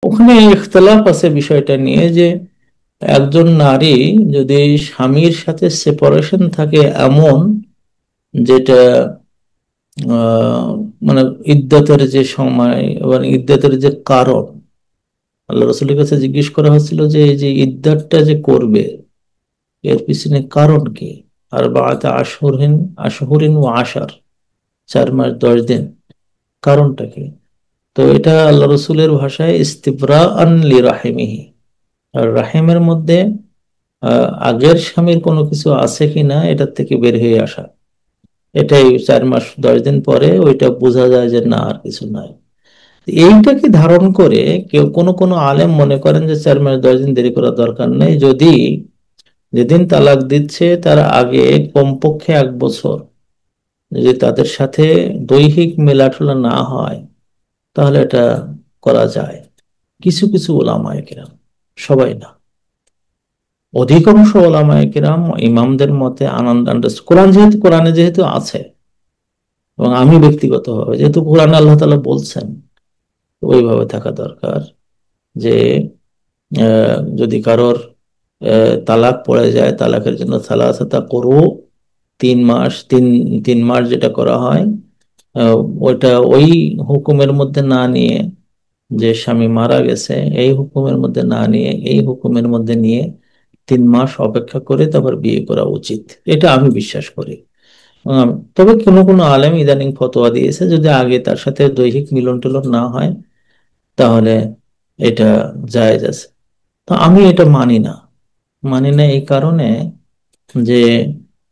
ওখানে ইখতলাফ আছে বিষয়টা নিয়ে যে একজন নারী যদি স্বামীর সাথে সেপারেশন থাকে এমন, যেটা আহ, মানে ইদ্যতের যে সময় এবং ইদ্যতের যে কারণ, আল্লাহ রসুলের কাছে জিজ্ঞেস করা হচ্ছিল যে এই যে ইদ্যাতটা যে করবে এর পিছনে কারণ কি। আর বাতে আশহুরিন আশহুরিন ও আশার, 4 মাস 10 দিন, কারণটা কি? তো এটা আল্লাহ রসুলের ভাষায় ইস্তিবরা আন লি রাহিমিহি, আর রাহিমের মধ্যে আগের স্বামীর কোনো কিছু আছে কিনা এটার থেকে বের হয়ে আসা। এটাই 4 মাস 10 দিন পরে ওইটা বোঝা যায় যে না, আর কিছু নাই। এইটাকে ধারণ করে কেউ কোনো কোনো আলেম মনে করেন যে 4 মাস 10 দিন দেরি করার দরকার নেই, যদি যেদিন তালাক দিচ্ছে তার আগে কমপক্ষে 1 বছর যদি তাদের সাথে দৈহিক মেলাঠুলা না হয় তাহলে এটা করা যায়। কিছু কিছু ওলামায়ে কেরাম, সবাই না, অধিকাংশ ওলামায়ে কেরাম ইমামদের মতে কোরআন যেহেতু, কোরআনে যেহেতু আছে, এবং আমি ব্যক্তিগতভাবে যেহেতু কোরআনে আল্লাহ তাআলা বলছেন, ওইভাবে থাকা দরকার যে যদি কারোর তালাক পড়ে যায়, তালাকের জন্য সালাসাতা করু, 3 মাস, 3 মাস যেটা করা হয়, আহ, ওইটা ওই হুকুমের মধ্যে না নিয়ে, যে স্বামী মারা গেছে এই হুকুমের মধ্যে না নিয়ে এই হুকুমের মধ্যে নিয়ে 3 মাস অপেক্ষা করে তারপর বিয়ে করা উচিত। এটা আমি বিশ্বাস করি। তবে কোনো কোনো আলেম ইদানিং ফতোয়া দিয়েছে যদি আগে তার সাথে দৈহিক মিলন টিলন না হয় তাহলে এটা জায়েজ আছে। তো আমি এটা মানি না। মানি না এই কারণে যে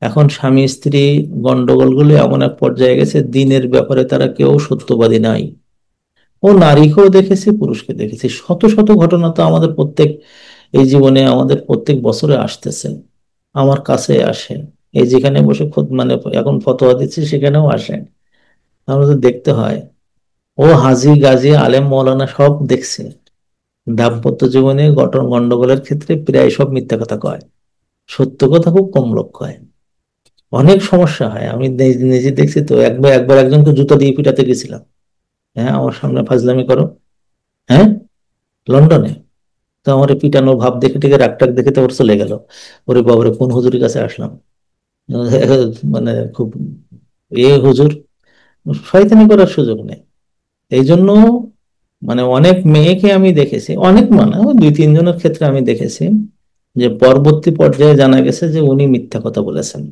এখন স্বামী স্ত্রী গন্ডগোলগুলো এমন এক পর্যায়ে গেছে, দিনের ব্যাপারে তারা কেউ সত্যবাদী নাই। ও নারীকেও দেখেছি, পুরুষকে দেখেছি, শত শত ঘটনা তো আমাদের প্রত্যেক, এই জীবনে আমাদের প্রত্যেক বছরে আসতেছে, আমার কাছে আসে। এই যেখানে বসে খোদ মানে এখন ফতোয়া দিচ্ছি সেখানেও আসে। আমাদের দেখতে হয়। ও হাজি গাজী আলেম মৌলানা সব দেখছে, দাম্পত্য জীবনে গন্ডগোলের ক্ষেত্রে প্রায় সব মিথ্যা কথা কয়, সত্য কথা খুব কম লোক কয়। অনেক সমস্যা হয়, আমি নিজে দেখছি তো। একবার একবার একজনকে জুতা দিয়ে পিটাতে গেছিলাম। হ্যাঁ, আমার সামনে ফাজলামি করো। হ্যাঁ, লন্ডনে। তো আমার এই পিটানো ভাব দেখে টেকে রাগ টাগ দেখে তো ওর চলে গেল। ওরে বাবারে, কোন হুজুরের কাছে আসলাম! মানে খুব হুজুর, শয়তানি করার সুযোগ নেই। এই জন্য মানে অনেক মেয়েকে আমি দেখেছি, অনেক মানে ওই 2-3 জনের ক্ষেত্রে আমি দেখেছি যে পরবর্তী পর্যায়ে জানা গেছে যে উনি মিথ্যা কথা বলেছেন।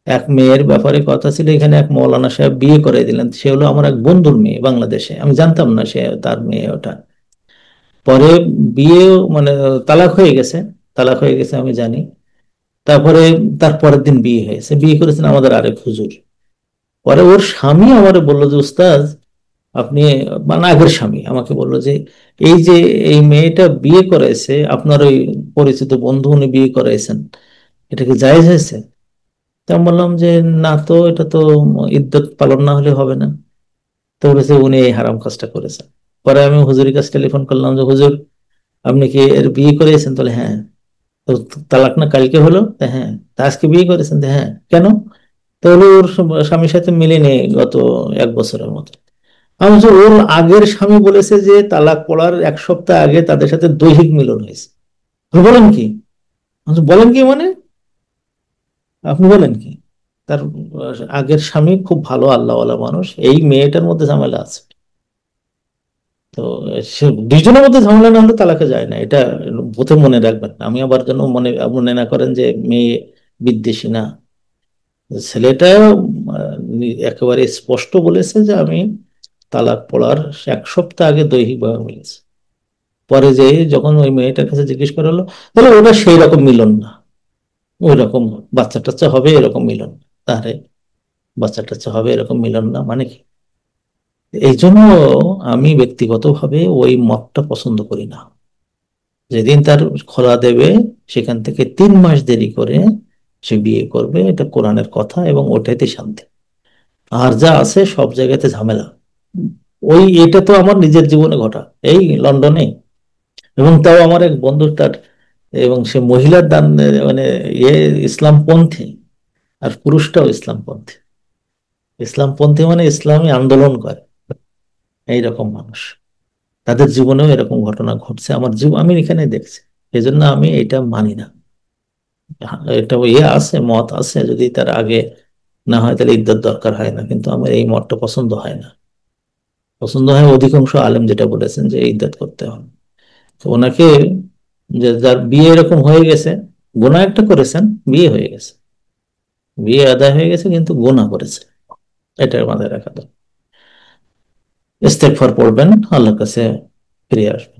এক মেয়ের ব্যাপারে কথা ছিল, এখানে এক মৌলানা সাহেব বিয়ে করে দিলেন, সে হলো আমার এক বন্ধুর মেয়ে, বাংলাদেশে, আমি জানতাম না সে তার মেয়ে ওটা। পরে বিয়ে মানে তালাক হয়ে গেছে, তালাক হয়ে গেছে আমি জানি। তারপরে তার পরের দিন বিয়ে হয়েছে, বিয়ে করেছেন আমাদের আরেক হুজুর। পরে ওর স্বামী আমারে বললো যে উস্তাদ আপনি, মানে আগের স্বামী আমাকে বললো যে এই যে এই মেয়েটা বিয়ে করেছে আপনার ওই পরিচিত বন্ধু, উনি বিয়ে করাইছেন, এটা কি জায়েজ হয়েছে? তো আমি বললাম যে না, তো এটা তো ইদ্যত পালন না হলে হবে না। তো বলেছে উনি এই হারাম কাজটা করেছেন। পরে আমি হুজুরের কাছে টেলিফোন করলাম যে হুজুর আপনি কি এর বিয়ে করেছেন? তাহলে হ্যাঁ। তো তালাক না কালকে হলো? তা হ্যাঁ। তা আজকে বিয়ে করেছেন? তা হ্যাঁ। কেন? তাহলে ওর স্বামীর সাথে মিলেনি গত 1 বছরের মতো। আমি বলছি, ওর আগের স্বামী বলেছে যে তালাক পড়ার 1 সপ্তাহ আগে তাদের সাথে দৈহিক মিলন হয়েছে। আপনি বলেন কি? আমি বলছি, বলেন কি মানে? আপনি বলেন কি? তার আগের স্বামী খুব ভালো আল্লাহওয়ালা মানুষ, এই মেয়েটার মধ্যে ঝামেলা আছে। তো সে 2 জনের মধ্যে ঝামেলা না হলে তালাকে যায় না, এটা বোধে মনে রাখবেন। আমি আবার যেন মনে মনে না করেন যে মেয়ে বিদ্বেষী না। ছেলেটা একেবারে স্পষ্ট বলেছে যে আমি তালাক পড়ার 1 সপ্তাহ আগে দৈহিকভাবে মিলেছে। পরে যে যখন ওই মেয়েটার কাছে জিজ্ঞেস করা হলো, তাহলে ওটা সেই রকম মিলন না, ওই রকম বাচ্চা টাচ্চা হবে এরকম মিলন। তাহলে বাচ্চা টাচ্চা হবে এরকম মিলন না মানে কি? এই জন্য আমি ব্যক্তিগতভাবে ওই মতটা পছন্দ করি না। যেদিন তার খোলা দেবে সেখান থেকে 3 মাস দেরি করে সে বিয়ে করবে, এটা কোরআনের কথা এবং ওটাইতে শান্তি। আর যা আছে সব জায়গাতে ঝামেলা। ওই এটা তো আমার নিজের জীবনে ঘটা, এই লন্ডনে। এবং তাও আমার এক বন্ধু তার, এবং সে মহিলার দান মানে ইয়ে ইসলামপন্থী, আর পুরুষটাও ইসলামপন্থী। ইসলামপন্থী মানে ইসলামী আন্দোলন করে, এইরকম মানুষ। তাদের জীবনেও এরকম ঘটনা ঘটছে, আমার জীবন আমি এখানে দেখছি। এজন্য আমি এটা মানি না। এটা ইয়ে আছে, মত আছে, যদি তার আগে না হয় তাহলে ইদ্যত দরকার হয় না, কিন্তু আমার এই মতটা পছন্দ হয় না। পছন্দ হয় অধিকাংশ আলেম যেটা বলেছেন যে ইদ্যত করতে হবে। তো ওনাকে, যে যার বিয়ে এরকম হয়ে গেছে, গুনাহ একটা করেছেন, বিয়ে হয়ে গেছে, বিয়ে আদায় হয়ে গেছে কিন্তু গুনাহ করেছে, এটার মাথায় রাখা দরকার। ইস্তেগফার পড়বেন, আল্লাহর কাছে ফিরে আসবেন।